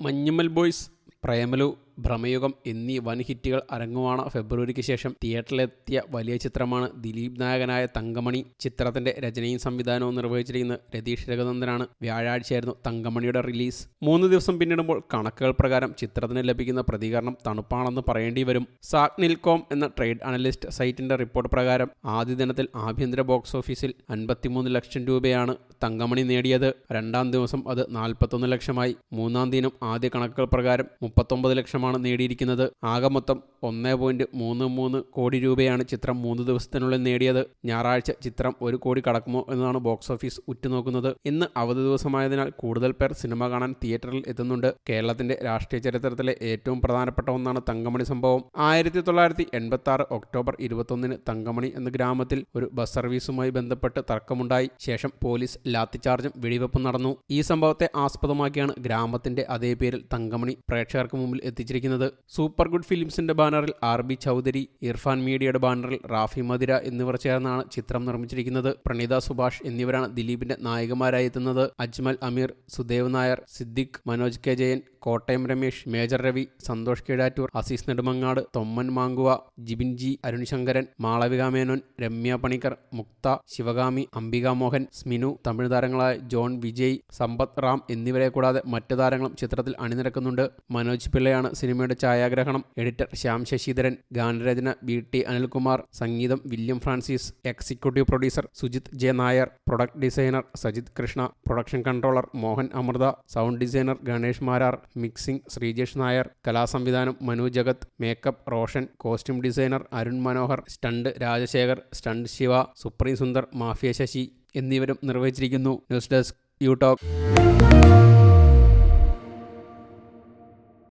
Manjummel boys, Premalu, Bramayugam എന്നീ വൻ ഹിറ്റുകൾ അരങ്ങുവാണ ഫെബ്രുവരിക്ക് ശേഷം തിയേറ്ററിലെത്തിയ വലിയ ചിത്രമാണ് ദിലീപ് നായകനായ തങ്കമണി. ചിത്രത്തിന്റെ രചനയും സംവിധാനവും നിർവഹിച്ചിരിക്കുന്ന രതീഷ് രഘുനന്ദനാണ്. വ്യാഴാഴ്ചയായിരുന്നു തങ്കമണിയുടെ റിലീസ്. 3 ദിവസം പിന്നിടുമ്പോൾ കണക്കുകൾ പ്രകാരം ചിത്രത്തിന് ലഭിക്കുന്ന പ്രതികരണം തണുപ്പാണെന്ന് പറയേണ്ടി വരും. സാഗ്നിൽകോം എന്ന ട്രേഡ് അനലിസ്റ്റ് സൈറ്റിന്റെ റിപ്പോർട്ട് പ്രകാരം ആദ്യ ദിനത്തിൽ ആഭ്യന്തര ബോക്സ് ഓഫീസിൽ 53 ലക്ഷം രൂപയാണ് തങ്കമണി നേടിയത്. 2ാം ദിവസം അത് 41 ലക്ഷമായി. 3ാം ദിനം ആദ്യ കണക്കുകൾ പ്രകാരം 39 ലക്ഷമാണ് നേടിയിരിക്കുന്നത്. ആകെ മൊത്തം 1.33 കോടി രൂപയാണ് ചിത്രം 3 ദിവസത്തിനുള്ളിൽ നേടിയത്. ഞായറാഴ്ച ചിത്രം 1 കോടി കടക്കുമോ എന്നതാണ് ബോക്സ് ഓഫീസ് ഉറ്റുനോക്കുന്നത്. ഇന്ന് അവധി ദിവസമായതിനാൽ കൂടുതൽ പേർ സിനിമ കാണാൻ തിയേറ്ററിൽ എത്തുന്നുണ്ട്. കേരളത്തിന്റെ രാഷ്ട്രീയ ചരിത്രത്തിലെ ഏറ്റവും പ്രധാനപ്പെട്ട ഒന്നാണ് തങ്കമണി സംഭവം. 1986 ഒക്ടോബർ 21 തങ്കമണി എന്ന ഗ്രാമത്തിൽ ഒരു ബസ് സർവീസുമായി ബന്ധപ്പെട്ട് തർക്കമുണ്ടായി. ശേഷം പോലീസ് ലാത്തിചാർജും വെടിവെപ്പും നടന്നു. ഈ സംഭവത്തെ ആസ്പദമാക്കിയാണ് ഗ്രാമത്തിന്റെ അതേ പേരിൽ തങ്കമണി പ്രേക്ഷകർക്ക് മുമ്പിൽ എത്തിച്ചിരിക്കുന്നത്. സൂപ്പർ ഗുഡ് ഫിലിംസിന്റെ ബാനറിൽ RB ചൗധരി, ഇർഫാൻ മീഡിയയുടെ ബാനറിൽ റാഫി മദിര എന്നിവർ ചേർന്നാണ് ചിത്രം നിർമ്മിച്ചിരിക്കുന്നത്. പ്രണീത സുഭാഷ് എന്നിവരാണ് ദിലീപിന്റെ നായികമാരായി എത്തുന്നത്. Ajmal Ameer, Sudev Nair, Siddique, Manoj K Jayan, Kottayam Ramesh, Major Ravi, Santhosh Keezhattoor, Azeez Nedumangad, Thomman Mankuva, Jibin G, Arun Sankaran, Malavika Menon, Ramya Panicker, Muktha, Sivakami, Ambika Mohan, Sminu, Tamil താരങ്ങളായ ജോൺ വിജയ്, സമ്പത്ത് റാം എന്നിവരെ കൂടാതെ മറ്റു താരങ്ങളും ചിത്രത്തിൽ അണിനിരക്കുന്നുണ്ട്. മനോജ് പിള്ളയാണ് സിനിമയുടെ ഛായാഗ്രഹണം. എഡിറ്റർ ശ്യാം ശശിധരൻ, ഗാനരചന BT അനിൽകുമാർ, സംഗീതം William Francis, executive producer Sujith J Nair, product designer Sajith Krishna, production controller Mohan Amritha, sound designer Ganesh Marar, mixing Sreejesh Nair, കലാസംവിധാനം Manu Jagath, makeup Roshan, costume designer Arun Manohar, stunt Rajasekhar, stunt Siva, supreme Sundar, mafia Sasi എന്നിവരും നിർവഹിച്ചിരിക്കുന്നു. News desk U talk.